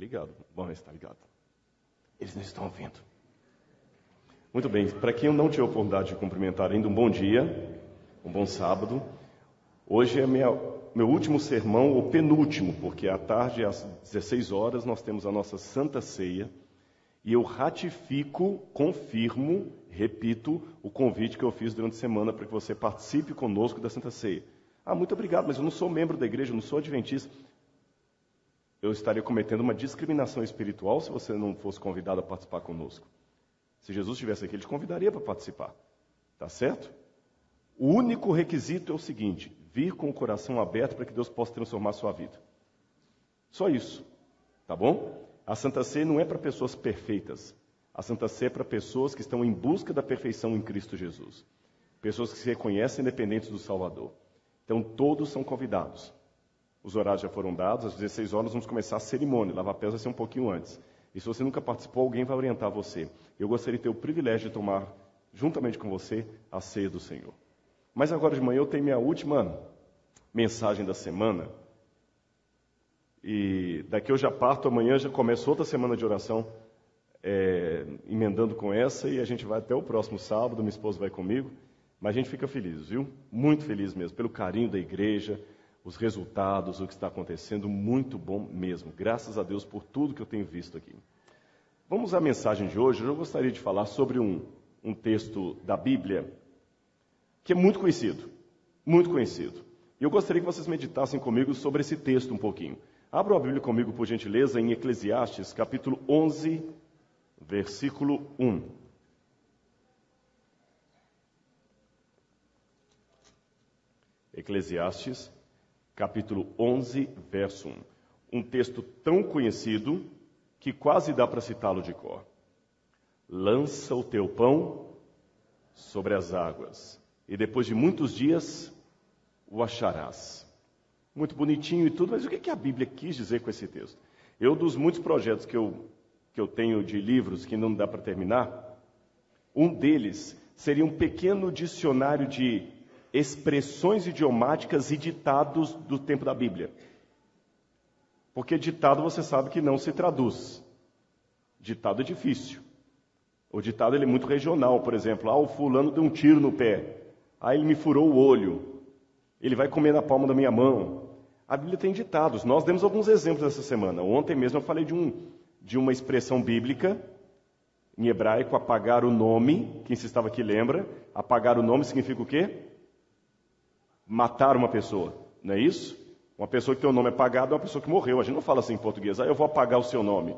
ligado. Bom, está ligado. Eles não estão vendo. Muito bem, para quem eu não tive a oportunidade de cumprimentar ainda, um bom dia, um bom sábado. Hoje é meu último sermão, ou penúltimo, porque à tarde, às 16 horas, nós temos a nossa Santa Ceia. E eu ratifico, confirmo, repito, o convite que eu fiz durante a semana para que você participe conosco da Santa Ceia. Ah, muito obrigado, mas eu não sou membro da igreja, eu não sou adventista. Eu estaria cometendo uma discriminação espiritual se você não fosse convidado a participar conosco. Se Jesus estivesse aqui, ele te convidaria para participar. Tá certo? O único requisito é o seguinte: vir com o coração aberto para que Deus possa transformar a sua vida. Só isso. Tá bom? A Santa Ceia não é para pessoas perfeitas. A Santa Ceia é para pessoas que estão em busca da perfeição em Cristo Jesus. Pessoas que se reconhecem independentes do Salvador. Então, todos são convidados. Os horários já foram dados, às 16 horas vamos começar a cerimônia. Lavar pés vai ser um pouquinho antes. E se você nunca participou, alguém vai orientar você. Eu gostaria de ter o privilégio de tomar, juntamente com você, a ceia do Senhor. Mas agora de manhã eu tenho minha última mensagem da semana. E daqui eu já parto, amanhã já começo outra semana de oração, emendando com essa, e a gente vai até o próximo sábado, minha esposa vai comigo. Mas a gente fica feliz, viu? Muito feliz mesmo, pelo carinho da igreja, os resultados, o que está acontecendo, muito bom mesmo. Graças a Deus por tudo que eu tenho visto aqui. Vamos à mensagem de hoje. Eu gostaria de falar sobre um texto da Bíblia que é muito conhecido, muito conhecido. E eu gostaria que vocês meditassem comigo sobre esse texto um pouquinho. Abra a Bíblia comigo, por gentileza, em Eclesiastes, capítulo 11, versículo 1. Eclesiastes, capítulo 11, verso 1. Um texto tão conhecido que quase dá para citá-lo de cor. Lança o teu pão sobre as águas, e depois de muitos dias o acharás. Muito bonitinho e tudo, mas o que a Bíblia quis dizer com esse texto? Dos muitos projetos que eu tenho de livros que não dá para terminar, um deles seria um pequeno dicionário de expressões idiomáticas e ditados do tempo da Bíblia. Porque ditado você sabe que não se traduz. Ditado é difícil. O ditado ele é muito regional, por exemplo, o fulano deu um tiro no pé, ele me furou o olho, ele vai comer na palma da minha mão. A Bíblia tem ditados, nós demos alguns exemplos essa semana. Ontem mesmo eu falei de uma expressão bíblica, em hebraico, apagar o nome. Quem se estava aqui lembra? Apagar o nome significa o quê? Matar uma pessoa, não é isso? Uma pessoa que tem o nome apagado é uma pessoa que morreu. A gente não fala assim em português, eu vou apagar o seu nome.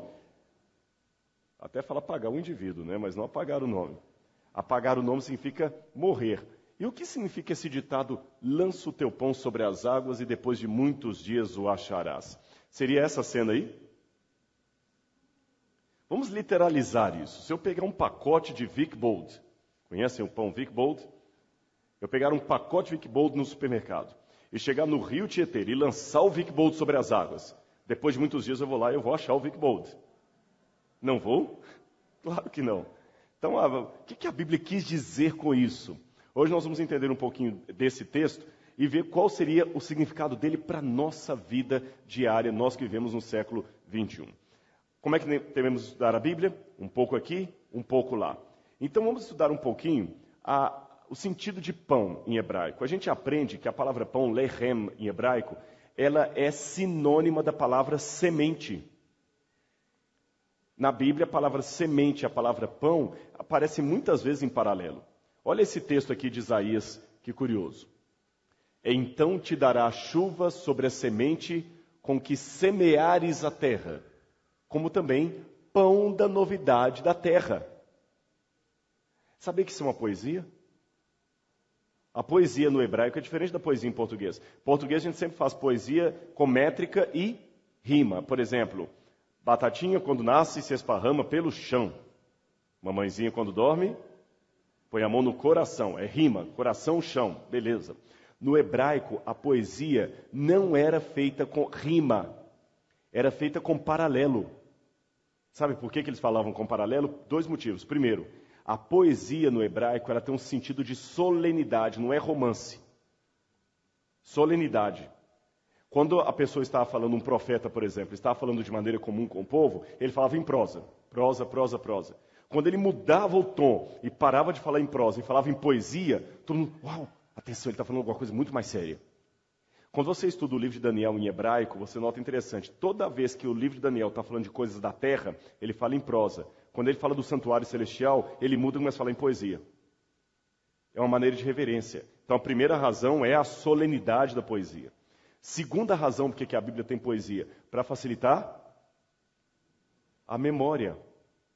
Até fala apagar o indivíduo, né? Mas não apagar o nome. Apagar o nome significa morrer. E o que significa esse ditado, lança o teu pão sobre as águas e depois de muitos dias o acharás? Seria essa cena aí? Vamos literalizar isso. Se eu pegar um pacote de Vic Bold, conhecem o pão Vic Bold? Eu pegar um pacote Vic Bold no supermercado e chegar no Rio Tietê e lançar o Vic Bold sobre as águas, depois de muitos dias eu vou lá e eu vou achar o Vic Bold. Não vou? Claro que não. Então, o que a Bíblia quis dizer com isso? Hoje nós vamos entender um pouquinho desse texto e ver qual seria o significado dele para a nossa vida diária, nós que vivemos no século 21. Como é que devemos estudar a Bíblia? Um pouco aqui, um pouco lá. Então vamos estudar um pouquinho o sentido de pão em hebraico. A gente aprende que a palavra pão, lechem, em hebraico, ela é sinônima da palavra semente. Na Bíblia, a palavra semente e a palavra pão aparecem muitas vezes em paralelo. Olha esse texto aqui de Isaías, que curioso. Então te dará chuva sobre a semente com que semeares a terra, como também pão da novidade da terra. Sabia que isso é uma poesia? A poesia no hebraico é diferente da poesia em português. Em português a gente sempre faz poesia com métrica e rima. Por exemplo, batatinha quando nasce se esparrama pelo chão. Mamãezinha quando dorme, põe a mão no coração. É rima, coração, chão. Beleza. No hebraico, a poesia não era feita com rima. Era feita com paralelo. Sabe por que eles falavam com paralelo? 2 motivos. Primeiro, a poesia no hebraico ela tem um sentido de solenidade, não é romance. Solenidade. Quando a pessoa estava falando, um profeta, por exemplo, estava falando de maneira comum com o povo, ele falava em prosa. Prosa, prosa, prosa. Quando ele mudava o tom e parava de falar em prosa e falava em poesia, todo mundo, uau, atenção, ele está falando alguma coisa muito mais séria. Quando você estuda o livro de Daniel em hebraico, você nota interessante, toda vez que o livro de Daniel está falando de coisas da terra, ele fala em prosa. Quando ele fala do santuário celestial, ele muda e começa a falar em poesia. É uma maneira de reverência. Então a primeira razão é a solenidade da poesia. Segunda razão por que a Bíblia tem poesia, para facilitar a memória,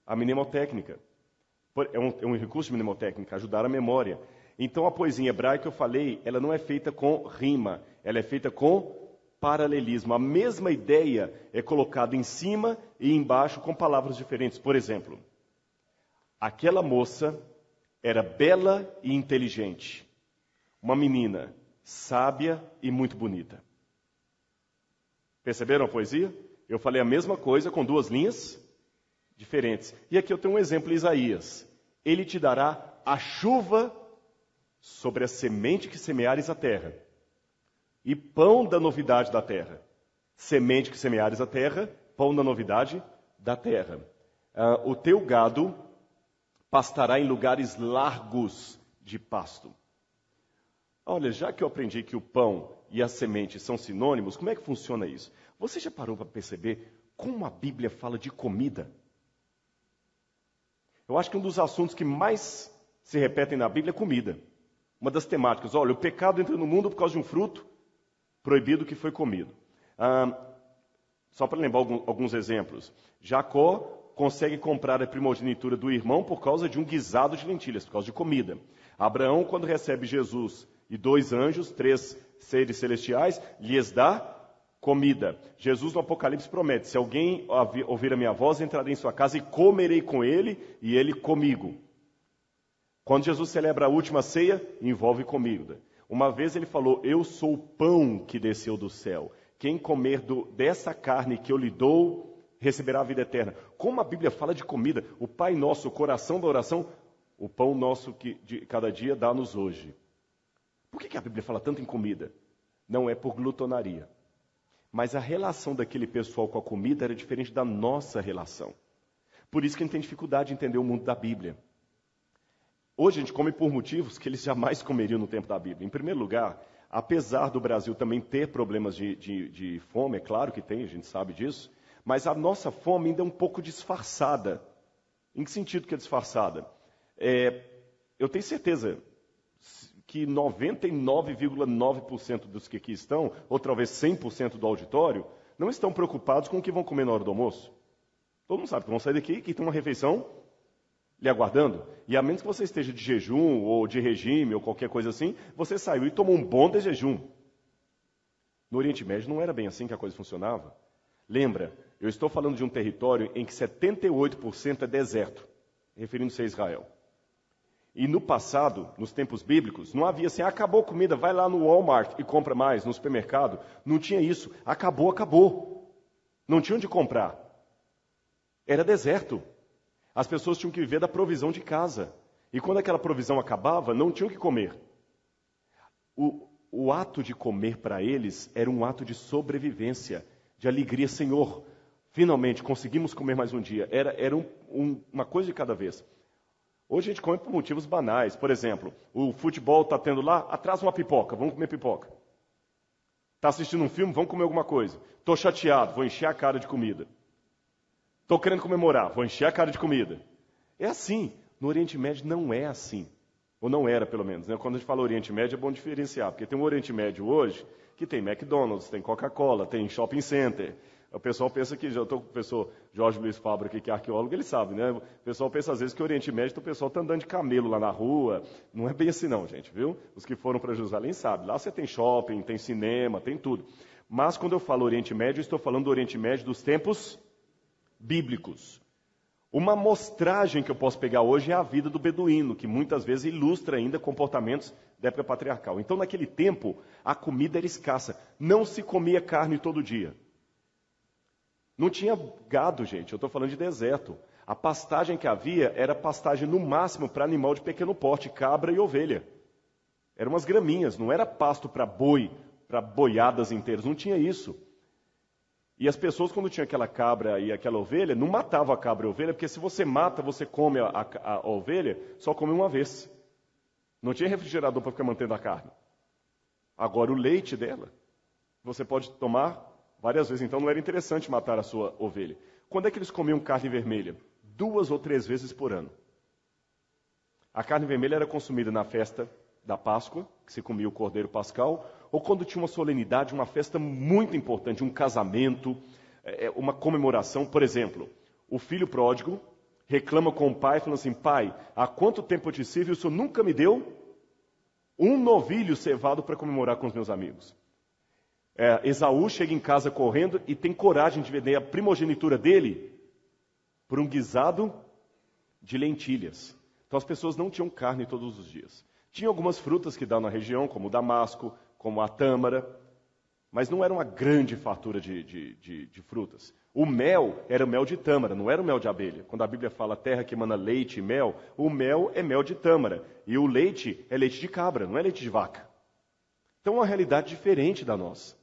a mnemotécnica. É um recurso de mnemotécnica, ajudar a memória. Então a poesia em hebraico, eu falei, ela não é feita com rima, ela é feita com paralelismo. A mesma ideia é colocada em cima e embaixo com palavras diferentes. Por exemplo, aquela moça era bela e inteligente. Uma menina sábia e muito bonita. Perceberam a poesia? Eu falei a mesma coisa com duas linhas diferentes. E aqui eu tenho um exemplo, Isaías. Ele te dará a chuva sobre a semente que semeares a terra, e pão da novidade da terra. Semente que semeares a terra, pão da novidade da terra. O teu gado pastará em lugares largos de pasto. Olha, já que eu aprendi que o pão e a semente são sinônimos, como é que funciona isso? Você já parou para perceber como a Bíblia fala de comida? Eu acho que um dos assuntos que mais se repetem na Bíblia é comida. Uma das temáticas, olha, o pecado entra no mundo por causa de um fruto proibido que foi comido. Só para lembrar alguns exemplos. Jacó consegue comprar a primogenitura do irmão por causa de um guisado de lentilhas, por causa de comida. Abraão, quando recebe Jesus e 2 anjos, 3 seres celestiais, lhes dá comida. Jesus no Apocalipse promete, se alguém ouvir a minha voz, entrarei em sua casa e comerei com ele e ele comigo. Quando Jesus celebra a última ceia, envolve comida. Uma vez ele falou, eu sou o pão que desceu do céu. Quem comer dessa carne que eu lhe dou, receberá a vida eterna. Como a Bíblia fala de comida, o Pai Nosso, o coração da oração, o pão nosso que de cada dia dá-nos hoje. Por que a Bíblia fala tanto em comida? Não é por glutonaria. Mas a relação daquele pessoal com a comida era diferente da nossa relação. Por isso que a gente tem dificuldade de entender o mundo da Bíblia. Hoje a gente come por motivos que eles jamais comeriam no tempo da Bíblia. Em primeiro lugar, apesar do Brasil também ter problemas de fome, é claro que tem, a gente sabe disso, mas a nossa fome ainda é um pouco disfarçada. Em que sentido que é disfarçada? Eu tenho certeza que 99,9% dos que aqui estão, ou talvez 100% do auditório, não estão preocupados com o que vão comer na hora do almoço. Todo mundo sabe que vão sair daqui e que tem uma refeição lhe aguardando. E a menos que você esteja de jejum, ou de regime, ou qualquer coisa assim, você saiu e tomou um bom de jejum. No Oriente Médio não era bem assim que a coisa funcionava. Lembra, eu estou falando de um território em que 78% é deserto, referindo-se a Israel. E no passado, nos tempos bíblicos, não havia assim, acabou a comida, vai lá no Walmart e compra mais, no supermercado. Não tinha isso. Acabou. Não tinha onde comprar. Era deserto. As pessoas tinham que viver da provisão de casa. E quando aquela provisão acabava, não tinham o que comer. O ato de comer para eles era um ato de sobrevivência, de alegria. Senhor, finalmente conseguimos comer mais um dia. Era uma coisa de cada vez. Hoje a gente come por motivos banais. Por exemplo, o futebol está tendo lá, atrasa uma pipoca, vamos comer pipoca. Está assistindo um filme, vamos comer alguma coisa. Estou chateado, vou encher a cara de comida. Estou querendo comemorar, vou encher a cara de comida. É assim. No Oriente Médio não é assim. Ou não era, pelo menos. Né? Quando a gente fala Oriente Médio, é bom diferenciar. Porque tem um Oriente Médio hoje que tem McDonald's, tem Coca-Cola, tem shopping center. O pessoal pensa que, já estou com o professor Jorge Luiz Fabro aqui, que é arqueólogo, ele sabe, né? O pessoal pensa às vezes que o Oriente Médio, o pessoal está andando de camelo lá na rua. Não é bem assim não, gente, viu? Os que foram para Jerusalém sabem. Lá você tem shopping, tem cinema, tem tudo. Mas quando eu falo Oriente Médio, eu estou falando do Oriente Médio dos tempos bíblicos. Uma amostragem que eu posso pegar hoje é a vida do beduíno, que muitas vezes ilustra ainda comportamentos da época patriarcal. Então, naquele tempo, a comida era escassa. Não se comia carne todo dia. Não tinha gado, gente. Eu estou falando de deserto. A pastagem que havia era pastagem, no máximo, para animal de pequeno porte, cabra e ovelha. Eram umas graminhas, não era pasto para boi, para boiadas inteiras. Não tinha isso. E as pessoas, quando tinha aquela cabra e aquela ovelha, não matavam a cabra e a ovelha, porque se você mata, você come a ovelha, só come uma vez. Não tinha refrigerador para ficar mantendo a carne. Agora, o leite dela, você pode tomar várias vezes. Então, não era interessante matar a sua ovelha. Quando é que eles comiam carne vermelha? 2 ou 3 vezes por ano. A carne vermelha era consumida na festa da Páscoa, que se comia o cordeiro pascal, ou quando tinha uma solenidade, uma festa muito importante, um casamento, uma comemoração. Por exemplo, o filho pródigo reclama com o pai, falando assim: pai, há quanto tempo eu te sirvo e o senhor nunca me deu um novilho cevado para comemorar com os meus amigos? Esaú chega em casa correndo e tem coragem de vender a primogenitura dele por um guisado de lentilhas. Então as pessoas não tinham carne todos os dias. Tinha algumas frutas que dão na região, como o damasco, como a tâmara, mas não era uma grande fartura de frutas. O mel era mel de tâmara, não era o mel de abelha. Quando a Bíblia fala terra que emana leite e mel, o mel é mel de tâmara. E o leite é leite de cabra, não é leite de vaca. Então é uma realidade diferente da nossa.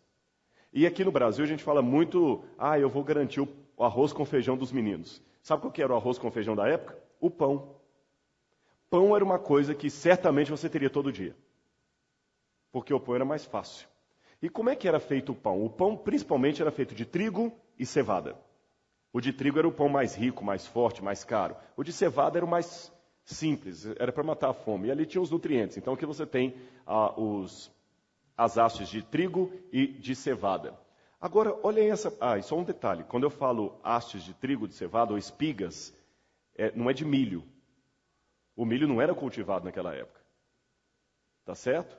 E aqui no Brasil a gente fala muito: eu vou garantir o arroz com feijão dos meninos. Sabe qual que era o arroz com feijão da época? O pão. Pão era uma coisa que certamente você teria todo dia. Porque o pão era mais fácil. E como é que era feito o pão? O pão principalmente era feito de trigo e cevada. O de trigo era o pão mais rico, mais forte, mais caro. O de cevada era o mais simples, era para matar a fome. E ali tinha os nutrientes. Então aqui você tem as hastes de trigo e de cevada. Agora, olhem essa... e só um detalhe. Quando eu falo hastes de trigo, de cevada ou espigas, não é de milho. O milho não era cultivado naquela época. Tá certo?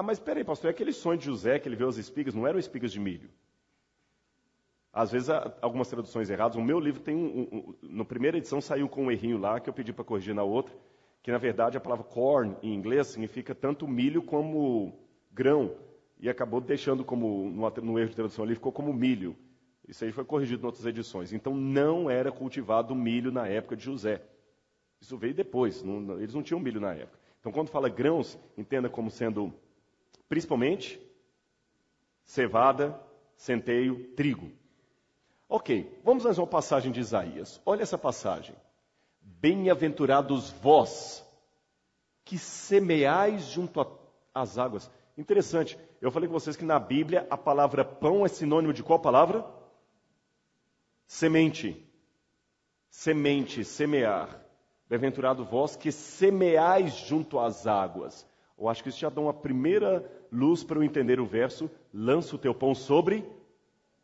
Mas peraí, pastor, é aquele sonho de José que ele vê as espigas, não eram espigas de milho. Às vezes, algumas traduções erradas. O meu livro tem na primeira edição saiu com um errinho lá, que eu pedi para corrigir na outra, que na verdade a palavra corn, em inglês, significa tanto milho como grão. E acabou deixando como, no erro de tradução ali, ficou como milho. Isso aí foi corrigido em outras edições. Então, não era cultivado milho na época de José. Isso veio depois, eles não tinham milho na época. Então, quando fala grãos, entenda como sendo, principalmente, cevada, centeio, trigo. Ok, vamos mais uma passagem de Isaías. Olha essa passagem. Bem-aventurados vós, que semeais junto às águas. Interessante, eu falei com vocês que na Bíblia a palavra pão é sinônimo de qual palavra? Semente. Semente, semear. Bem-aventurado vós que semeais junto às águas. Eu acho que isso já dá uma primeira luz para eu entender o verso. Lança o teu pão sobre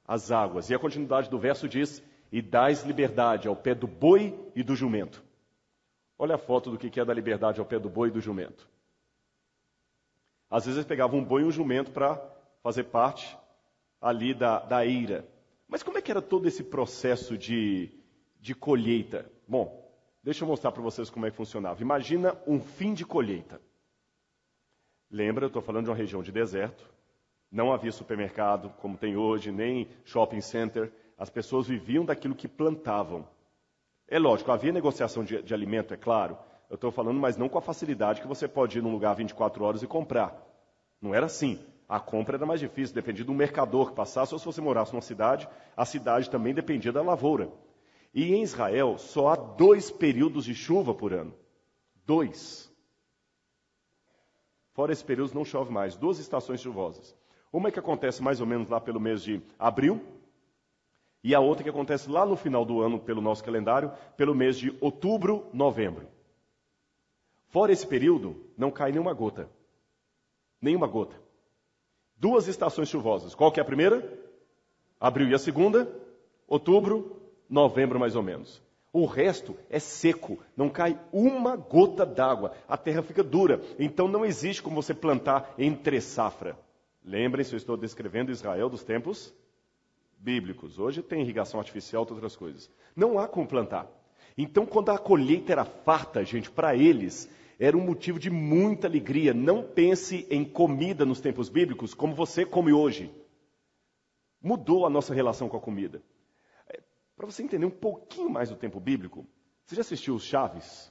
as águas. E a continuidade do verso diz: e dás liberdade ao pé do boi e do jumento. Olha a foto do que é dar liberdade ao pé do boi e do jumento. Às vezes eles pegavam um boi e um jumento para fazer parte ali da eira. Mas como é que era todo esse processo de colheita? Bom, deixa eu mostrar para vocês como é que funcionava. Imagina um fim de colheita. Lembra, eu estou falando de uma região de deserto. Não havia supermercado, como tem hoje, nem shopping center. As pessoas viviam daquilo que plantavam. É lógico, havia negociação de alimento, é claro. Eu estou falando, mas não com a facilidade que você pode ir num lugar 24 horas e comprar. Não era assim. A compra era mais difícil, dependia do mercador que passasse, ou se você morasse numa cidade, a cidade também dependia da lavoura. E em Israel, só há 2 períodos de chuva por ano. 2. Fora esse período, não chove mais. 2 estações chuvosas. Uma que acontece mais ou menos lá pelo mês de abril, e a outra que acontece lá no final do ano, pelo nosso calendário, pelo mês de outubro, novembro. Fora esse período, não cai nenhuma gota. Nenhuma gota. 2 estações chuvosas. Qual que é a primeira? Abril. E a segunda? Outubro, novembro mais ou menos. O resto é seco, não cai uma gota d'água. A terra fica dura, então não existe como você plantar entre safra. Lembrem-se, eu estou descrevendo Israel dos tempos bíblicos. Hoje tem irrigação artificial e outras coisas. Não há como plantar. Então, quando a colheita era farta, gente, para eles, era um motivo de muita alegria. Não pense em comida nos tempos bíblicos como você come hoje. Mudou a nossa relação com a comida. Para você entender um pouquinho mais do tempo bíblico, você já assistiu os Chaves?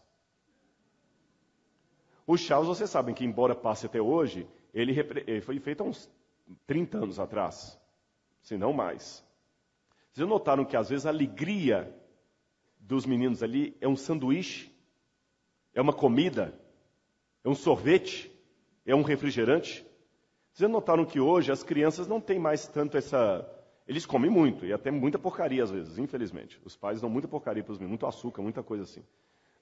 Os Chaves, vocês sabem que, embora passe até hoje, ele foi feito há uns 30 anos atrás, se não mais. Vocês notaram que às vezes a alegria dos meninos ali é um sanduíche, é uma comida, é um sorvete, é um refrigerante? Vocês notaram que hoje as crianças não têm mais tanto essa... Eles comem muito, e até muita porcaria às vezes, infelizmente. Os pais dão muita porcaria para os meninos, muito açúcar, muita coisa assim.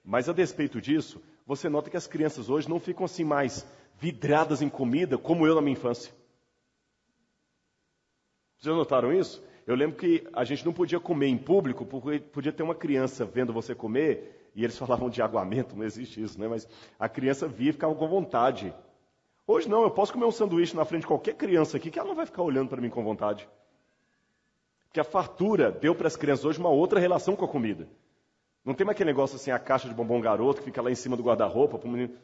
Mas a despeito disso, você nota que as crianças hoje não ficam assim mais vidradas em comida, como eu na minha infância. Vocês notaram isso? Eu lembro que a gente não podia comer em público, porque podia ter uma criança vendo você comer, e eles falavam de aguamento, não existe isso, né? Mas a criança via e ficava com vontade. Hoje não, eu posso comer um sanduíche na frente de qualquer criança aqui, que ela não vai ficar olhando para mim com vontade. Porque a fartura deu para as crianças hoje uma outra relação com a comida. Não tem mais aquele negócio assim, a caixa de bombom garoto, que fica lá em cima do guarda-roupa para o menino.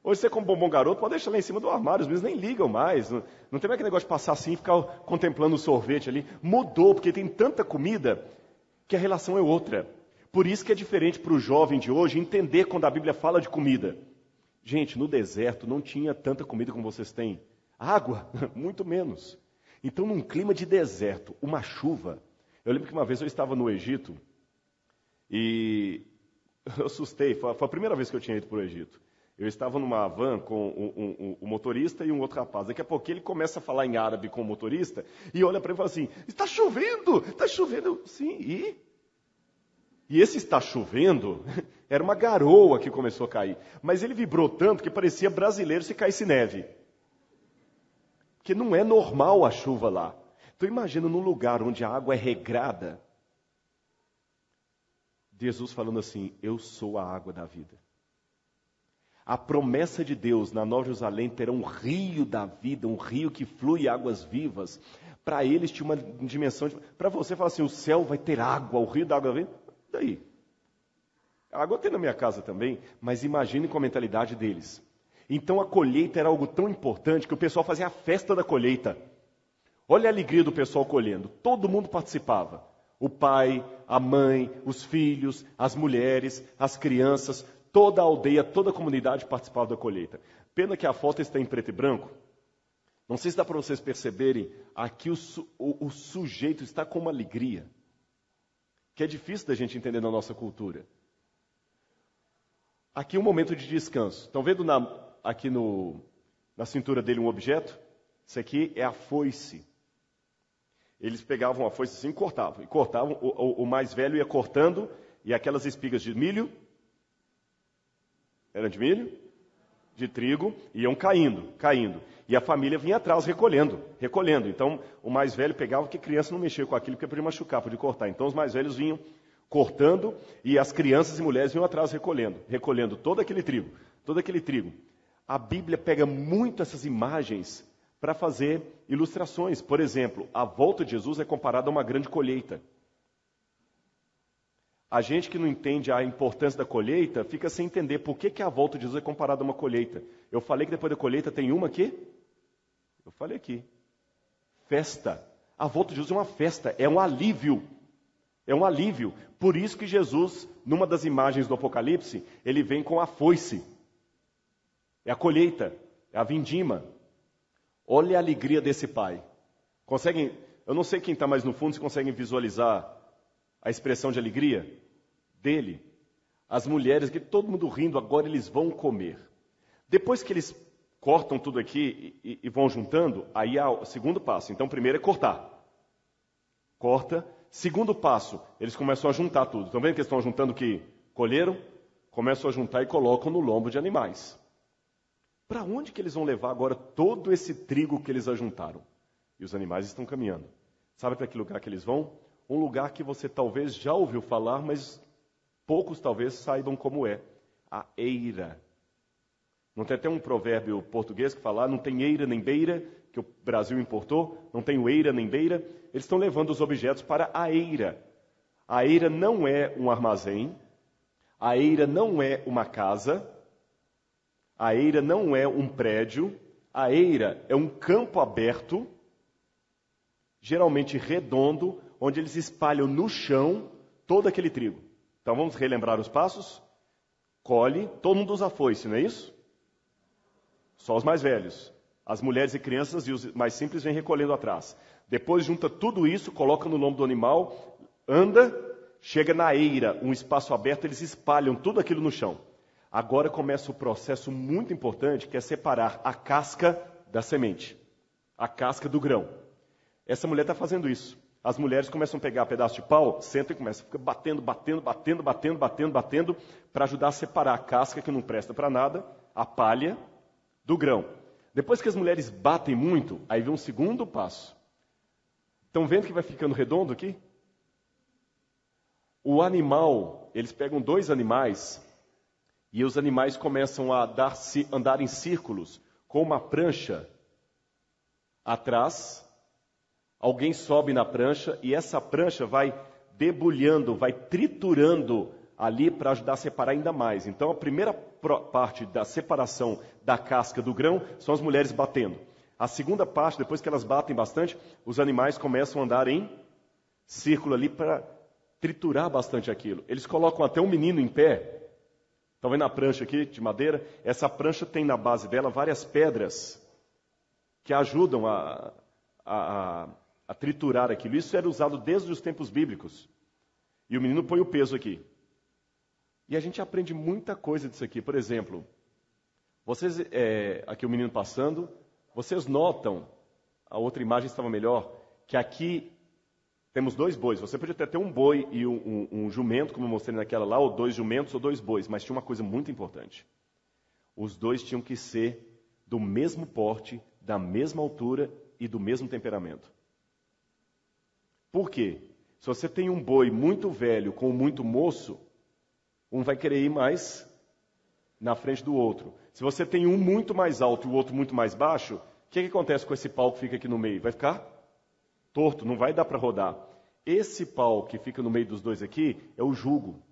Hoje você come bombom garoto, pode deixar lá em cima do armário, os meninos nem ligam mais. Não tem mais aquele negócio de passar assim e ficar contemplando o sorvete ali. Mudou, porque tem tanta comida que a relação é outra. Por isso que é diferente para o jovem de hoje entender quando a Bíblia fala de comida. Gente, no deserto não tinha tanta comida como vocês têm. Água, muito menos. Então, num clima de deserto, uma chuva... Eu lembro que uma vez eu estava no Egito e eu assustei, foi a primeira vez que eu tinha ido para o Egito. Eu estava numa van com um motorista e um outro rapaz. Daqui a pouco ele começa a falar em árabe com o motorista e olha para ele e fala assim, está chovendo, está chovendo. Sim, e esse está chovendo era uma garoa que começou a cair. Mas ele vibrou tanto que parecia brasileiro se caísse neve. Porque não é normal a chuva lá. Então imagina num lugar onde a água é regrada, Jesus falando assim, eu sou a água da vida. A promessa de Deus na Nova Jerusalém terá um rio da vida, um rio que flui águas vivas. Para eles tinha uma dimensão, para você falar assim, o céu vai ter água, o rio da água da vida, daí. A água tem na minha casa também, mas imagine com a mentalidade deles. Então a colheita era algo tão importante que o pessoal fazia a festa da colheita. Olha a alegria do pessoal colhendo. Todo mundo participava. O pai, a mãe, os filhos, as mulheres, as crianças, toda a aldeia, toda a comunidade participava da colheita. Pena que a foto está em preto e branco. Não sei se dá para vocês perceberem, aqui o sujeito está com uma alegria, que é difícil da gente entender na nossa cultura. Aqui um momento de descanso. Estão vendo aqui na cintura dele um objeto? Isso aqui é a foice. Eles pegavam a foice assim e cortavam. O mais velho ia cortando, e aquelas espigas de milho, eram de milho? De trigo, iam caindo. E a família vinha atrás recolhendo. Então, o mais velho pegava, porque criança não mexia com aquilo, porque podia machucar, podia cortar. Então, os mais velhos vinham cortando, e as crianças e mulheres vinham atrás recolhendo todo aquele trigo. A Bíblia pega muito essas imagens para fazer ilustrações. Por exemplo, a volta de Jesus é comparada a uma grande colheita. A gente que não entende a importância da colheita, fica sem entender por que a volta de Jesus é comparada a uma colheita. Eu falei que depois da colheita tem uma aqui? Eu falei aqui. Festa. A volta de Jesus é uma festa, é um alívio. É um alívio. Por isso que Jesus, numa das imagens do Apocalipse, ele vem com a foice. É a colheita, é a vindima. Olha a alegria desse pai. Eu não sei quem está mais no fundo, se conseguem visualizar a expressão de alegria dele. As mulheres, que todo mundo rindo, agora eles vão comer. Depois que eles cortam tudo aqui e vão juntando, aí há o segundo passo. Então, primeiro é cortar. Corta. Segundo passo, eles começam a juntar tudo. Estão vendo que eles estão juntando o que colheram? Começam a juntar e colocam no lombo de animais. Para onde que eles vão levar agora todo esse trigo que eles ajuntaram? E os animais estão caminhando. Sabe para que lugar que eles vão? Um lugar que você talvez já ouviu falar, mas poucos talvez saibam como é. A eira. Não tem até um provérbio português que fala, não tem eira nem beira, que o Brasil importou, não tem eira nem beira. Eles estão levando os objetos para a eira. A eira não é um armazém, a eira não é uma casa, a eira não é um prédio, a eira é um campo aberto, geralmente redondo, onde eles espalham no chão todo aquele trigo. Então vamos relembrar os passos? Colhe, todo mundo usa foice, não é isso? Só os mais velhos. As mulheres e crianças e os mais simples vêm recolhendo atrás. Depois junta tudo isso, coloca no lombo do animal, anda, chega na eira, um espaço aberto, eles espalham tudo aquilo no chão. Agora começa o processo muito importante, que é separar a casca da semente, a casca do grão. Essa mulher está fazendo isso. As mulheres começam a pegar pedaço de pau, sentam e começam a ficar batendo, para ajudar a separar a casca, que não presta para nada, a palha, do grão. Depois que as mulheres batem muito, aí vem um segundo passo. Estão vendo que vai ficando redondo aqui? O animal, eles pegam 2 animais, e os animais começam a andar em círculos, com uma prancha atrás. Alguém sobe na prancha, e essa prancha vai debulhando, vai triturando ali para ajudar a separar ainda mais. Então a primeira parte da separação da casca do grão são as mulheres batendo. A segunda parte, depois que elas batem bastante, os animais começam a andar em círculo ali para triturar bastante aquilo. Eles colocam até um menino em pé. Estão vendo a prancha aqui de madeira? Essa prancha tem na base dela várias pedras que ajudam a triturar aquilo. Isso era usado desde os tempos bíblicos. E o menino põe o peso aqui. E a gente aprende muita coisa disso aqui. Por exemplo, vocês, aqui o menino passando, vocês notam, a outra imagem estava melhor, que aqui temos 2 bois. Você podia até ter um boi e um jumento, como eu mostrei naquela lá, ou 2 jumentos ou 2 bois. Mas tinha uma coisa muito importante. Os 2 tinham que ser do mesmo porte, da mesma altura e do mesmo temperamento. Por quê? Se você tem um boi muito velho com muito moço, um vai querer ir mais na frente do outro. Se você tem um muito mais alto e o outro muito mais baixo, o que acontece com esse pau que fica aqui no meio? Vai ficar torto, não vai dar para rodar. Esse pau que fica no meio dos 2 aqui é o jugo.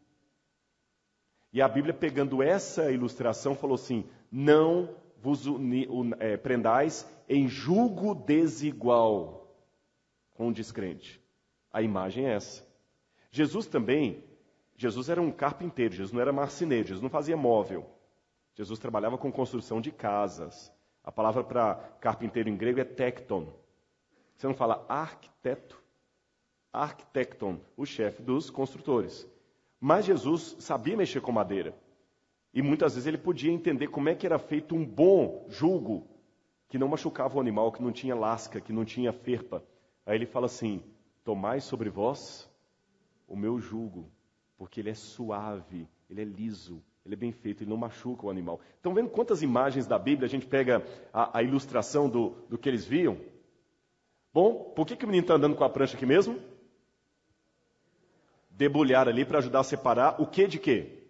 E a Bíblia, pegando essa ilustração, falou assim: não vos prendais em jugo desigual com o descrente. A imagem é essa. Jesus era um carpinteiro, Jesus não era marceneiro, Jesus não fazia móvel. Jesus trabalhava com construção de casas. A palavra para carpinteiro em grego é tekton. Você não fala arquiteto? Arquitecton, o chefe dos construtores. Mas Jesus sabia mexer com madeira. E muitas vezes ele podia entender como é que era feito um bom jugo, que não machucava o animal, que não tinha lasca, que não tinha ferpa. Aí ele fala assim: tomai sobre vós o meu jugo, porque ele é suave, ele é liso, ele é bem feito, ele não machuca o animal. Estão vendo quantas imagens da Bíblia a gente pega a ilustração do que eles viam? Bom, por que o menino está andando com a prancha aqui mesmo? Debulhar ali para ajudar a separar o que de quê?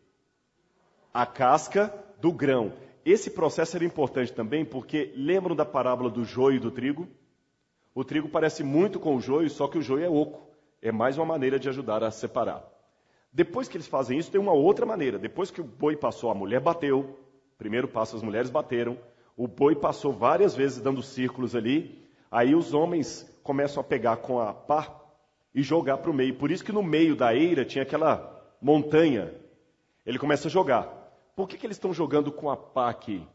A casca do grão. Esse processo era importante também porque lembram da parábola do joio e do trigo? O trigo parece muito com o joio, só que o joio é oco. É mais uma maneira de ajudar a separar. Depois que eles fazem isso, tem uma outra maneira. Depois que o boi passou, a mulher bateu. Primeiro passo, as mulheres bateram. O boi passou várias vezes dando círculos ali. Aí os homens começam a pegar com a pá e jogar para o meio. Por isso que no meio da eira tinha aquela montanha. Ele começa a jogar. Por que eles estão jogando com a pá aqui?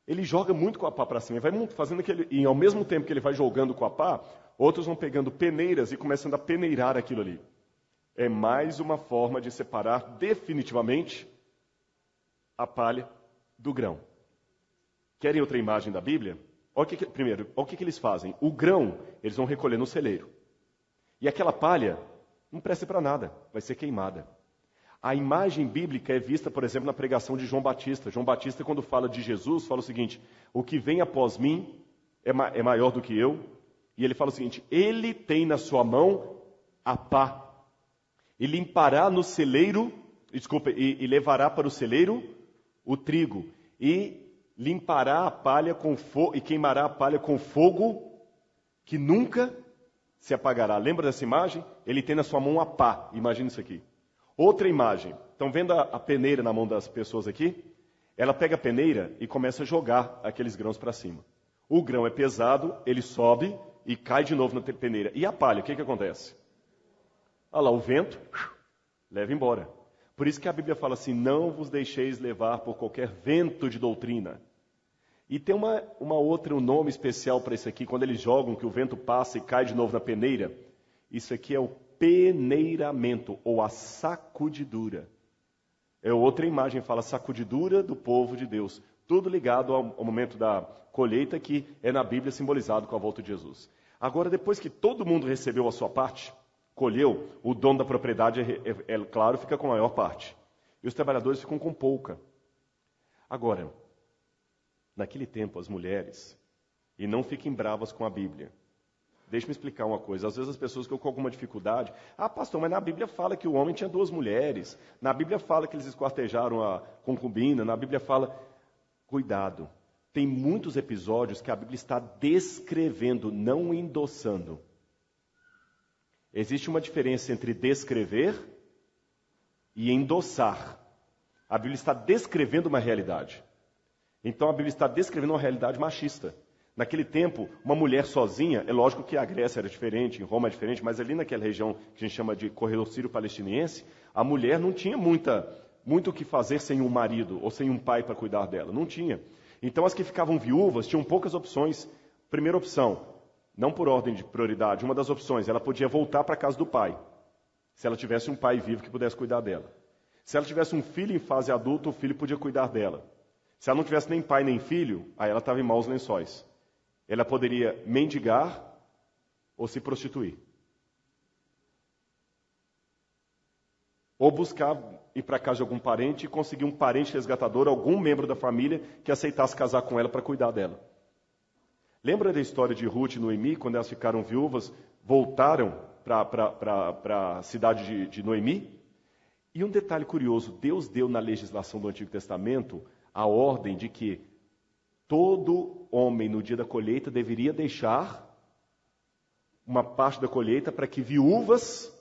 Ele joga muito com a pá para cima. Vai fazendo aquele, e ao mesmo tempo que ele vai jogando com a pá, outros vão pegando peneiras e começando a peneirar aquilo ali. É mais uma forma de separar definitivamente a palha do grão. Querem outra imagem da Bíblia? Primeiro, olha o que eles fazem. O grão, eles vão recolher no celeiro. E aquela palha não presta para nada, vai ser queimada. A imagem bíblica é vista, por exemplo, na pregação de João Batista. João Batista, quando fala de Jesus, fala o seguinte: o que vem após mim é maior do que eu. E ele fala o seguinte: ele tem na sua mão a pá. E limpará no celeiro, e levará para o celeiro o trigo. E limpará a palha com fogo, e queimará a palha com fogo que nunca se apagará. Lembra dessa imagem? Ele tem na sua mão a pá. Imagina isso aqui. Outra imagem. Estão vendo a peneira na mão das pessoas aqui? Ela pega a peneira e começa a jogar aqueles grãos para cima. O grão é pesado, ele sobe e cai de novo na peneira. E a palha, o que acontece? Olha lá, o vento leva embora. Por isso que a Bíblia fala assim: não vos deixeis levar por qualquer vento de doutrina. E tem um nome especial para isso aqui, quando eles jogam, que o vento passa e cai de novo na peneira. Isso aqui é o peneiramento, ou a sacudidura. É outra imagem, fala sacudidura do povo de Deus. Tudo ligado ao momento da colheita, que é na Bíblia simbolizado com a volta de Jesus. Agora, depois que todo mundo recebeu a sua parte, colheu, o dono da propriedade, claro, fica com a maior parte. E os trabalhadores ficam com pouca. Agora, naquele tempo, as mulheres, e não fiquem bravas com a Bíblia. Deixa-me explicar uma coisa. Às vezes as pessoas ficam com alguma dificuldade. Ah, pastor, mas na Bíblia fala que o homem tinha 2 mulheres. Na Bíblia fala que eles esquartejaram a concubina. Na Bíblia fala... Cuidado. Tem muitos episódios que a Bíblia está descrevendo, não endossando. Existe uma diferença entre descrever e endossar. A Bíblia está descrevendo uma realidade. Então a Bíblia está descrevendo uma realidade machista. Naquele tempo, uma mulher sozinha, é lógico que a Grécia era diferente, em Roma é diferente, mas ali naquela região que a gente chama de corredor sírio-palestiniense, a mulher não tinha muito o que fazer sem um marido ou sem um pai para cuidar dela. Não tinha. Então as que ficavam viúvas tinham poucas opções. Primeira opção, não por ordem de prioridade, uma das opções, ela podia voltar para a casa do pai, se ela tivesse um pai vivo que pudesse cuidar dela. Se ela tivesse um filho em fase adulta, o filho podia cuidar dela. Se ela não tivesse nem pai nem filho, aí ela estava em maus lençóis. Ela poderia mendigar ou se prostituir. Ou buscar ir para casa de algum parente e conseguir um parente resgatador, algum membro da família que aceitasse casar com ela para cuidar dela. Lembra da história de Ruth e Noemi, quando elas ficaram viúvas, voltaram para a cidade de Noemi? E um detalhe curioso, Deus deu na legislação do Antigo Testamento a ordem de que todo homem no dia da colheita deveria deixar uma parte da colheita para que viúvas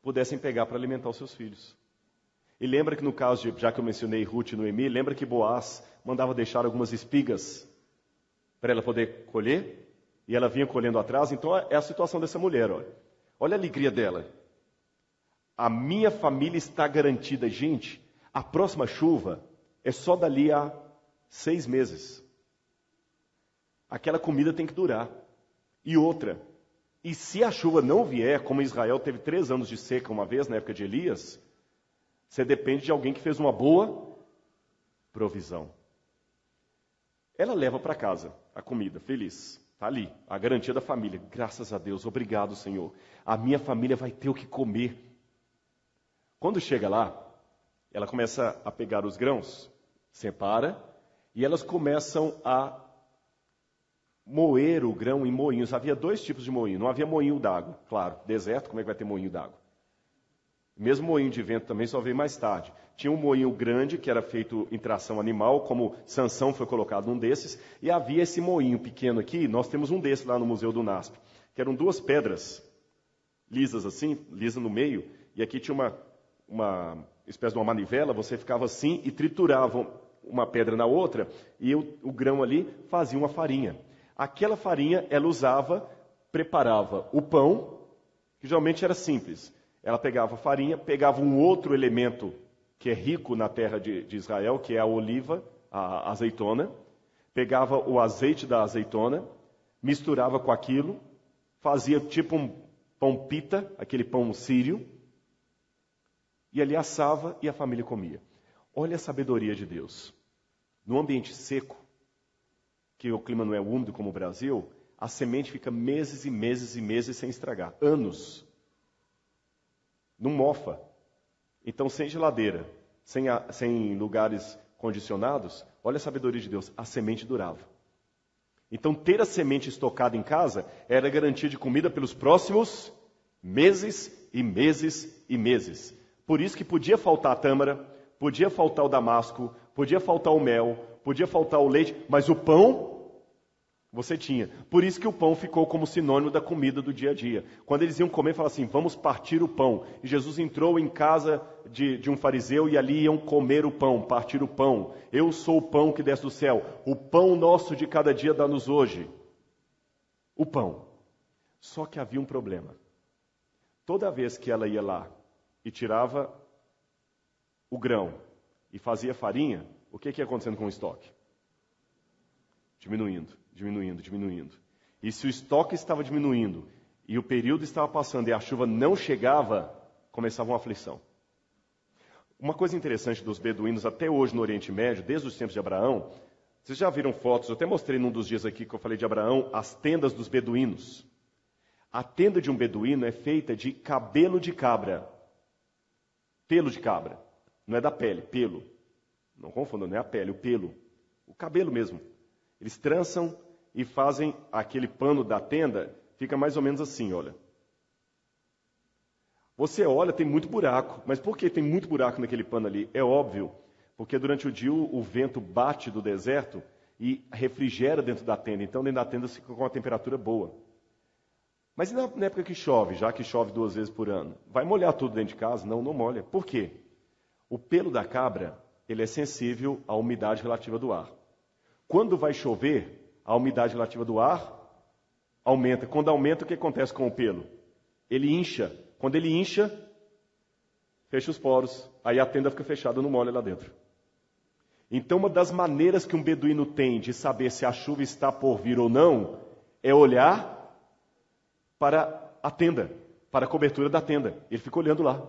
pudessem pegar para alimentar os seus filhos. E lembra que no caso de, já que eu mencionei Ruth e Noemi, lembra que Boaz mandava deixar algumas espigas para ela poder colher? E ela vinha colhendo atrás. Então é a situação dessa mulher, olha. Olha a alegria dela. A minha família está garantida. Gente, a próxima chuva é só dali a 6 meses. Aquela comida tem que durar. E outra, e se a chuva não vier, como Israel teve 3 anos de seca uma vez, na época de Elias, você depende de alguém que fez uma boa provisão. Ela leva para casa a comida, feliz. Está ali, a garantia da família. Graças a Deus, obrigado, Senhor. A minha família vai ter o que comer. Quando chega lá, ela começa a pegar os grãos, separa, e elas começam a moer o grão em moinhos. Havia 2 tipos de moinho. Não havia moinho d'água, claro. Deserto, como é que vai ter moinho d'água? Mesmo moinho de vento também só veio mais tarde. Tinha um moinho grande, que era feito em tração animal, como Sansão foi colocado num desses. E havia esse moinho pequeno aqui, nós temos um desses lá no Museu do NASP, que eram 2 pedras lisas assim, lisa no meio, e aqui tinha uma espécie de uma manivela, você ficava assim e triturava uma pedra na outra, e o grão ali fazia uma farinha. Aquela farinha ela usava, preparava o pão, que geralmente era simples. Ela pegava a farinha, pegava um outro elemento que é rico na terra de Israel, que é a oliva, a azeitona, pegava o azeite da azeitona, misturava com aquilo, fazia tipo um pão pita, aquele pão sírio, e ali assava e a família comia. Olha a sabedoria de Deus. No ambiente seco, que o clima não é úmido como o Brasil, a semente fica meses e meses e meses sem estragar. Anos. Não mofa. Então, sem geladeira, sem lugares condicionados, olha a sabedoria de Deus, a semente durava. Então, ter a semente estocada em casa era garantia de comida pelos próximos meses e meses e meses. Por isso que podia faltar a tâmara, podia faltar o damasco, podia faltar o mel, podia faltar o leite, mas o pão você tinha. Por isso que o pão ficou como sinônimo da comida do dia a dia. Quando eles iam comer, falavam assim, vamos partir o pão. E Jesus entrou em casa de um fariseu e ali iam comer o pão, partir o pão. Eu sou o pão que desce do céu. O pão nosso de cada dia dá-nos hoje. O pão. Só que havia um problema. Toda vez que ela ia lá e tirava o grão e fazia farinha, o que ia acontecendo com o estoque? diminuindo, diminuindo, diminuindo. E se o estoque estava diminuindo e o período estava passando e a chuva não chegava, começava uma aflição. Uma coisa interessante dos beduínos até hoje no Oriente Médio, desde os tempos de Abraão, vocês já viram fotos, eu até mostrei num dos dias aqui que eu falei de Abraão, as tendas dos beduínos. A tenda de um beduíno é feita de cabelo de cabra. Pelo de cabra. Não é da pele, pelo. Não confundam, não é a pele, o pelo. O cabelo mesmo. Eles trançam e fazem aquele pano da tenda, fica mais ou menos assim, olha. Você olha, tem muito buraco. Mas por que tem muito buraco naquele pano ali? É óbvio, porque durante o dia o vento bate do deserto e refrigera dentro da tenda. Então dentro da tenda fica com uma temperatura boa. Mas e na época que chove, já que chove 2 vezes por ano? Vai molhar tudo dentro de casa? Não, não molha. Por quê? O pelo da cabra, ele é sensível à umidade relativa do ar. Quando vai chover, a umidade relativa do ar aumenta. Quando aumenta, o que acontece com o pelo? Ele incha. Quando ele incha, fecha os poros. Aí a tenda fica fechada, não molha lá dentro. Então, uma das maneiras que um beduíno tem de saber se a chuva está por vir ou não, é olhar para a tenda, para a cobertura da tenda. Ele fica olhando lá.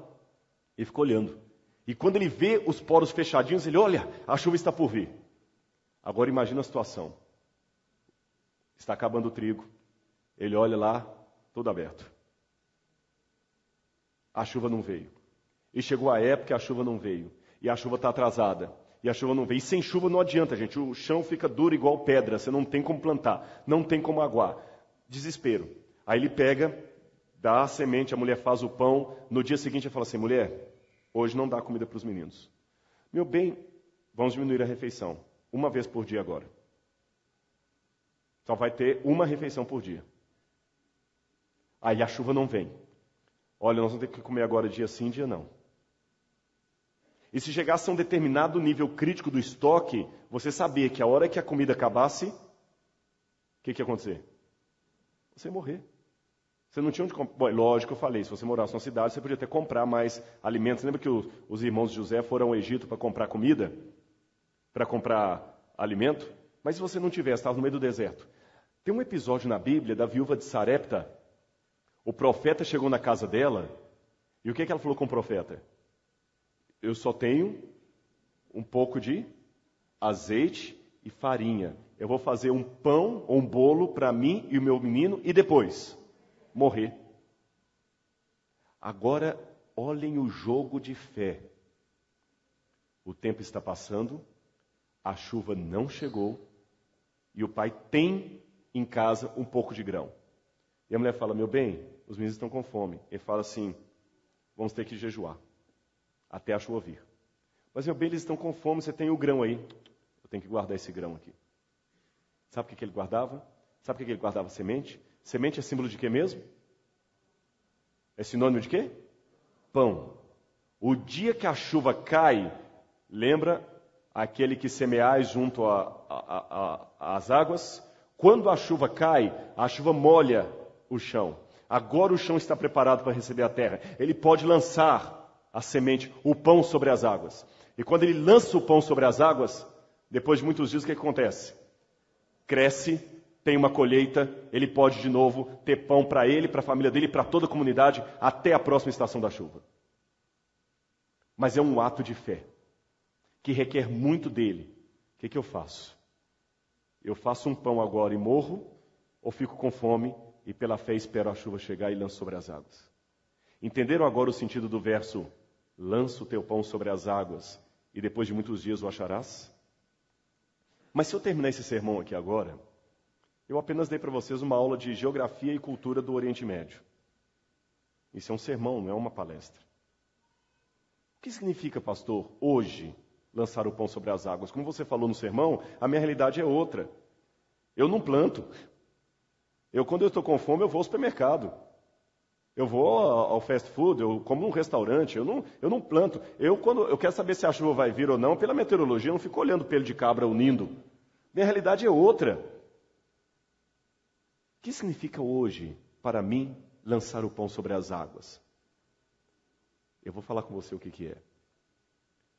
Ele fica olhando. E quando ele vê os poros fechadinhos, ele olha, a chuva está por vir. Agora imagina a situação. Está acabando o trigo. Ele olha lá, todo aberto. A chuva não veio. E chegou a época que a chuva não veio. E a chuva está atrasada. E a chuva não veio. E sem chuva não adianta, gente. O chão fica duro igual pedra. Você não tem como plantar. Não tem como aguar. Desespero. Aí ele pega, dá a semente, a mulher faz o pão. No dia seguinte ele fala assim, mulher, hoje não dá comida para os meninos. Meu bem, vamos diminuir a refeição. 1 vez por dia agora. Só vai ter 1 refeição por dia. Aí a chuva não vem. Olha, nós vamos ter que comer agora dia sim, dia não. E se chegasse a um determinado nível crítico do estoque, você sabia que a hora que a comida acabasse, o que ia acontecer? Você ia morrer. Você não tinha onde comprar. Bom, lógico, eu falei, se você morasse numa cidade, você podia até comprar mais alimentos. Lembra que os irmãos de José foram ao Egito para comprar comida? Para comprar alimento? Mas se você não tivesse, estava no meio do deserto. Tem um episódio na Bíblia da viúva de Sarepta. O profeta chegou na casa dela, e o que ela falou com o profeta? Eu só tenho um pouco de azeite e farinha. Eu vou fazer um pão ou um bolo para mim e o meu menino, e depois morrer. Agora, olhem o jogo de fé. O tempo está passando, a chuva não chegou, e o pai tem em casa um pouco de grão. E a mulher fala, meu bem, os meninos estão com fome. Ele fala assim, vamos ter que jejuar, até a chuva vir. Mas meu bem, eles estão com fome, você tem o grão aí. Eu tenho que guardar esse grão aqui. Sabe o que ele guardava? Sabe o que ele guardava semente? Semente é símbolo de quê mesmo? É sinônimo de quê? Pão. O dia que a chuva cai, lembra aquele que semeais junto às águas? Quando a chuva cai, a chuva molha o chão. Agora o chão está preparado para receber a terra. Ele pode lançar a semente, o pão sobre as águas. E quando ele lança o pão sobre as águas, depois de muitos dias, o que acontece? Cresce, tem uma colheita, ele pode de novo ter pão para ele, para a família dele, para toda a comunidade, até a próxima estação da chuva. Mas é um ato de fé, que requer muito dele. O que eu faço? Eu faço um pão agora e morro, ou fico com fome e pela fé espero a chuva chegar e lanço sobre as águas? Entenderam agora o sentido do verso? Lança o teu pão sobre as águas e depois de muitos dias o acharás? Mas se eu terminar esse sermão aqui agora, eu apenas dei para vocês uma aula de geografia e cultura do Oriente Médio. Isso é um sermão, não é uma palestra. O que significa, pastor, hoje, lançar o pão sobre as águas? Como você falou no sermão, a minha realidade é outra. Eu não planto. Quando eu estou com fome, eu vou ao supermercado. Eu vou ao fast food, eu como num restaurante, eu não planto. Quando eu quero saber se a chuva vai vir ou não, pela meteorologia, eu não fico olhando pelo de cabra unindo. Minha realidade é outra. O que significa hoje, para mim, lançar o pão sobre as águas? Eu vou falar com você o que é.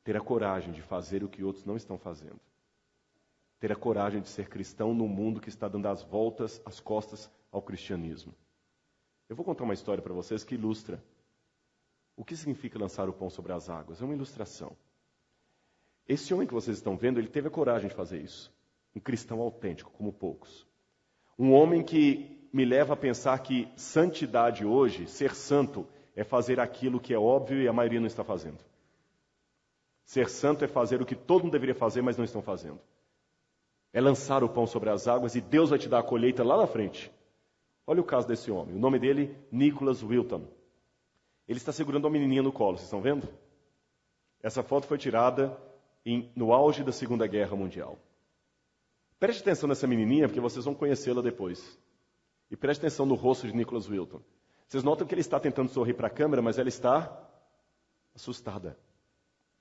Ter a coragem de fazer o que outros não estão fazendo. ter a coragem de ser cristão num mundo que está dando as costas ao cristianismo. Eu vou contar uma história para vocês que ilustra o que significa lançar o pão sobre as águas. É uma ilustração. Esse homem que vocês estão vendo, ele teve a coragem de fazer isso. Um cristão autêntico, como poucos. Um homem que me leva a pensar que santidade hoje, ser santo, é fazer aquilo que é óbvio e a maioria não está fazendo. Ser santo é fazer o que todo mundo deveria fazer, mas não estão fazendo. É lançar o pão sobre as águas e Deus vai te dar a colheita lá na frente. Olha o caso desse homem. O nome dele, Nicholas Wilton. Ele está segurando uma menininha no colo, vocês estão vendo? Essa foto foi tirada no auge da Segunda Guerra Mundial. Preste atenção nessa menininha, porque vocês vão conhecê-la depois. E preste atenção no rosto de Nicholas Wilton. Vocês notam que ele está tentando sorrir para a câmera, mas ela está assustada.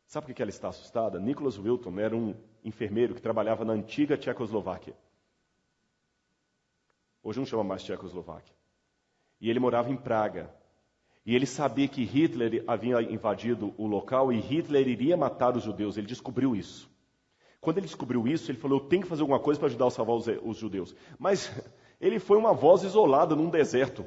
Sabe por que ela está assustada? Nicholas Wilton era um enfermeiro que trabalhava na antiga Tchecoslováquia. Hoje não chama mais Tchecoslováquia. E ele morava em Praga. E ele sabia que Hitler havia invadido o local e Hitler iria matar os judeus. Ele descobriu isso. Quando ele descobriu isso, ele falou, eu tenho que fazer alguma coisa para ajudar a salvar os judeus. Mas ele foi uma voz isolada num deserto.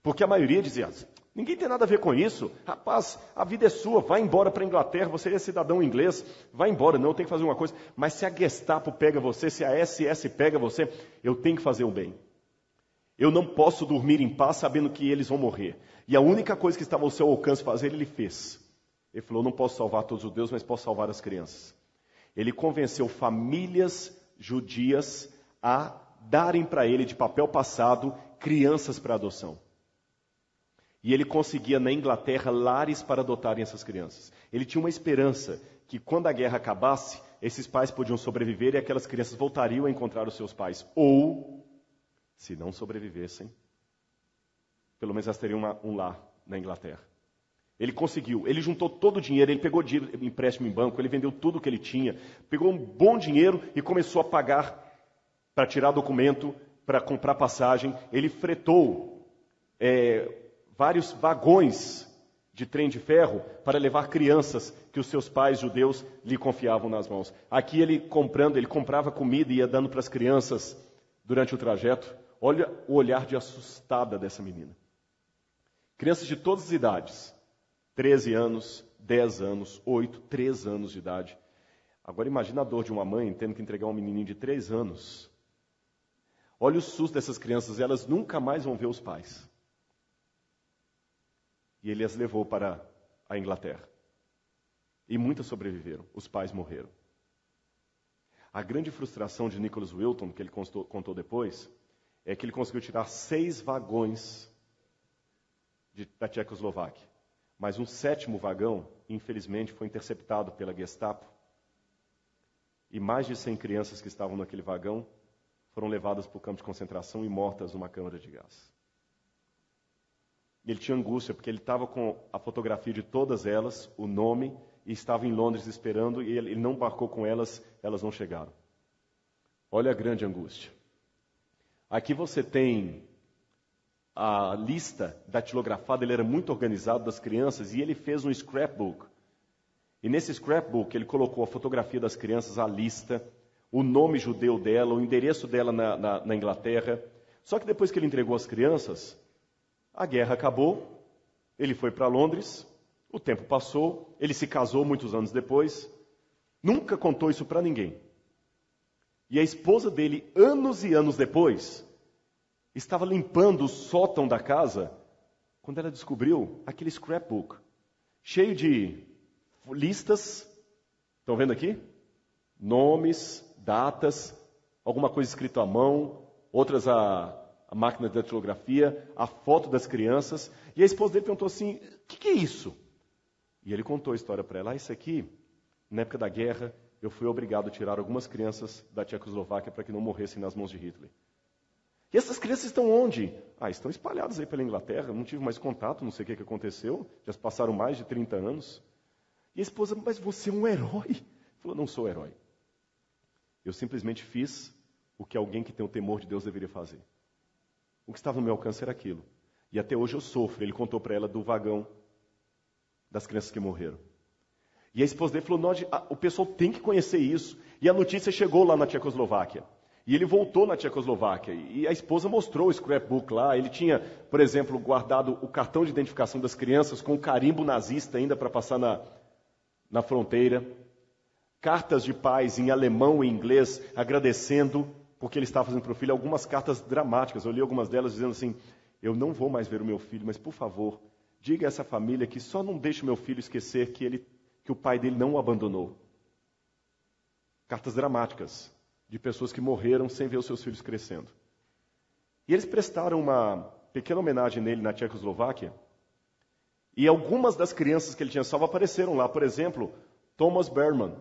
Porque a maioria dizia, ninguém tem nada a ver com isso. Rapaz, a vida é sua, vai embora para a Inglaterra, você é cidadão inglês, vai embora, não, eu tenho que fazer uma coisa. Mas se a Gestapo pega você, se a SS pega você, eu tenho que fazer o bem. Eu não posso dormir em paz sabendo que eles vão morrer. E a única coisa que estava ao seu alcance fazer, ele fez. Ele falou, não posso salvar todos os judeus, mas posso salvar as crianças. Ele convenceu famílias judias a darem para ele, de papel passado, crianças para adoção. E ele conseguia na Inglaterra lares para adotarem essas crianças. Ele tinha uma esperança que quando a guerra acabasse, esses pais podiam sobreviver e aquelas crianças voltariam a encontrar os seus pais. Ou, se não sobrevivessem, pelo menos elas teriam um lar na Inglaterra. Ele conseguiu, ele juntou todo o dinheiro, ele pegou dinheiro, empréstimo em banco, ele vendeu tudo que ele tinha, pegou um bom dinheiro e começou a pagar para tirar documento, para comprar passagem. Ele fretou vários vagões de trem de ferro para levar crianças que os seus pais judeus lhe confiavam nas mãos. Aqui ele comprava comida e ia dando para as crianças durante o trajeto. Olha o olhar de assustada dessa menina. Crianças de todas as idades, 13 anos, 10 anos, 8, 3 anos de idade. Agora imagina a dor de uma mãe tendo que entregar um menininho de 3 anos. Olha o susto dessas crianças, elas nunca mais vão ver os pais. E ele as levou para a Inglaterra. E muitas sobreviveram, os pais morreram. A grande frustração de Nicholas Wilton, que ele contou depois, é que ele conseguiu tirar 6 vagões da Tchecoslováquia. Mas um 7º vagão, infelizmente, foi interceptado pela Gestapo. E mais de 100 crianças que estavam naquele vagão foram levadas para o campo de concentração e mortas numa câmara de gás. Ele tinha angústia, porque ele estava com a fotografia de todas elas, o nome, e estava em Londres esperando, e ele não embarcou com elas, elas não chegaram. Olha a grande angústia. Aqui você tem a lista datilografada, ele era muito organizado das crianças, e ele fez um scrapbook. E nesse scrapbook ele colocou a fotografia das crianças, a lista, o nome judeu dela, o endereço dela na Inglaterra. Só que depois que ele entregou as crianças, a guerra acabou, ele foi para Londres, o tempo passou, ele se casou muitos anos depois, nunca contou isso para ninguém. E a esposa dele, anos e anos depois, estava limpando o sótão da casa, quando ela descobriu aquele scrapbook, cheio de listas, estão vendo aqui? Nomes, datas, alguma coisa escrita à mão, outras a máquina de datilografia, a foto das crianças. E a esposa dele perguntou assim, o que é isso? E ele contou a história para ela. Isso aqui, na época da guerra, eu fui obrigado a tirar algumas crianças da Tchecoslováquia para que não morressem nas mãos de Hitler. E essas crianças estão onde? Estão espalhadas aí pela Inglaterra, não tive mais contato, não sei o que aconteceu, já passaram mais de 30 anos. E a esposa, mas você é um herói. Ele falou, não sou herói. Eu simplesmente fiz o que alguém que tem o temor de Deus deveria fazer. O que estava no meu alcance era aquilo. E até hoje eu sofro. Ele contou para ela do vagão das crianças que morreram. E a esposa dele falou, o pessoal tem que conhecer isso. E a notícia chegou lá na Tchecoslováquia. E ele voltou na Tchecoslováquia. E a esposa mostrou o scrapbook lá. Ele tinha, por exemplo, guardado o cartão de identificação das crianças com carimbo nazista ainda para passar na fronteira. Cartas de pais em alemão e inglês agradecendo porque ele estava fazendo para o filho. Algumas cartas dramáticas. Eu li algumas delas dizendo assim, eu não vou mais ver o meu filho, mas por favor, diga a essa família que só não deixe o meu filho esquecer que o pai dele não o abandonou. Cartas dramáticas de pessoas que morreram sem ver os seus filhos crescendo. E eles prestaram uma pequena homenagem nele na Tchecoslováquia. E algumas das crianças que ele tinha salvo apareceram lá. Por exemplo, Thomas Berman.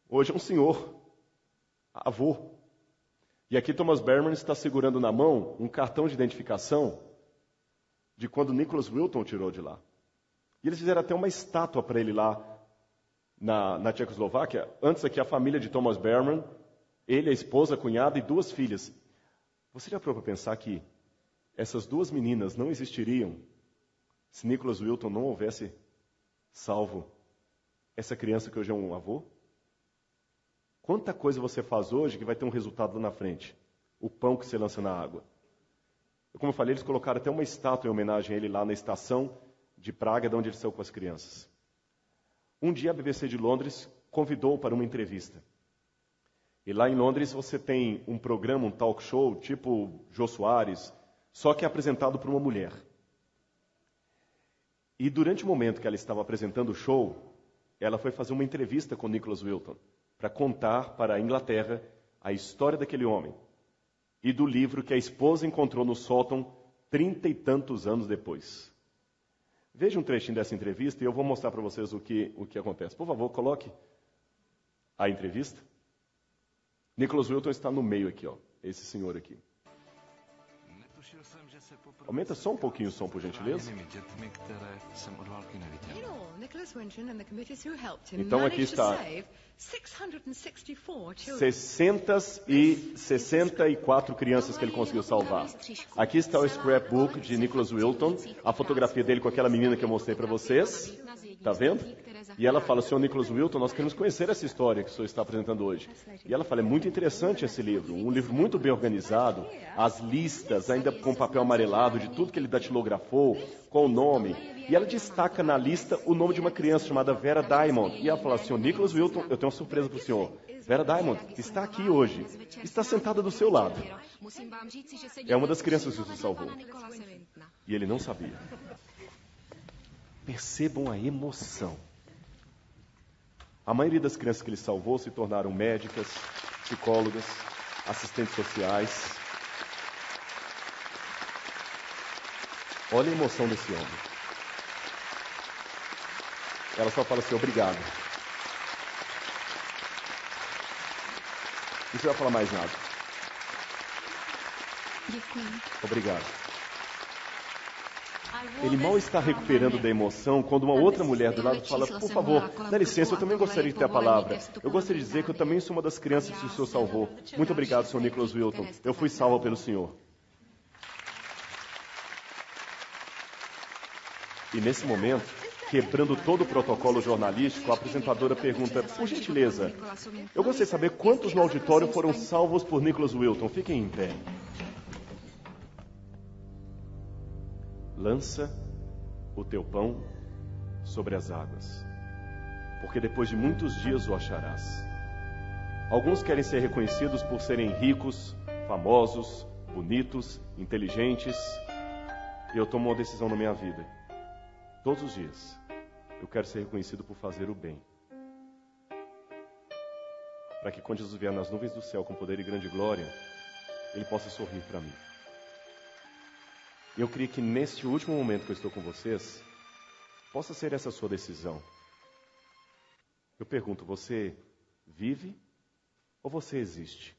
Hoje é um senhor, avô. E aqui Thomas Berman está segurando na mão um cartão de identificação de quando Nicholas Wilton tirou de lá. E eles fizeram até uma estátua para ele lá na Tchecoslováquia. Antes aqui a família de Thomas Berman, ele, a esposa, a cunhada e 2 filhas. Você já parou para pensar que essas 2 meninas não existiriam se Nicholas Wilton não houvesse salvo essa criança que hoje é um avô? Quanta coisa você faz hoje que vai ter um resultado lá na frente? O pão que você lança na água. Como eu falei, eles colocaram até uma estátua em homenagem a ele lá na estação de Praga, de onde ele saiu com as crianças. Um dia a BBC de Londres convidou para uma entrevista. E lá em Londres você tem um programa, um talk show, tipo Jô Soares, só que é apresentado por uma mulher. E durante o momento que ela estava apresentando o show, ela foi fazer uma entrevista com Nicholas Wilton, para contar para a Inglaterra a história daquele homem e do livro que a esposa encontrou no sótão 30 e tantos anos depois. Veja um trechinho dessa entrevista e eu vou mostrar para vocês o que acontece. Por favor, coloque a entrevista. Nicholas Wilton está no meio aqui, ó, esse senhor aqui. Aumenta só um pouquinho o som, por gentileza. Então aqui está 664 crianças que ele conseguiu salvar. Aqui está o scrapbook de Nicholas Wilton, a fotografia dele com aquela menina que eu mostrei para vocês. Tá vendo? E ela fala, senhor Nicholas Wilton, nós queremos conhecer essa história que o senhor está apresentando hoje. E ela fala, é muito interessante esse livro, um livro muito bem organizado, as listas, ainda com papel amarelado, de tudo que ele datilografou, com o nome. E ela destaca na lista o nome de uma criança chamada Vera Diamond. E ela fala, senhor Nicholas Wilton, eu tenho uma surpresa para o senhor. Vera Diamond está aqui hoje, está sentada do seu lado. É uma das crianças que o senhor salvou. E ele não sabia. Percebam a emoção. A maioria das crianças que ele salvou se tornaram médicas, psicólogas, assistentes sociais. Olha a emoção desse homem. Ela só fala assim, obrigado. Não precisa falar mais nada. Obrigado. Ele mal está recuperando da emoção quando uma outra mulher do lado fala, por favor, dá licença, eu também gostaria de ter a palavra. Eu gostaria de dizer que eu também sou uma das crianças que o senhor salvou. Muito obrigado, senhor Nicholas Wilton. Eu fui salva pelo senhor. E nesse momento, quebrando todo o protocolo jornalístico, a apresentadora pergunta, por gentileza, eu gostaria de saber quantos no auditório foram salvos por Nicholas Wilton. Fiquem em pé. Lança o teu pão sobre as águas, porque depois de muitos dias o acharás. Alguns querem ser reconhecidos por serem ricos, famosos, bonitos, inteligentes. Eu tomo uma decisão na minha vida. Todos os dias, eu quero ser reconhecido por fazer o bem. Para que quando Jesus vier nas nuvens do céu com poder e grande glória, Ele possa sorrir para mim. Eu creio que neste último momento que eu estou com vocês, possa ser essa a sua decisão. Eu pergunto, você vive ou você existe?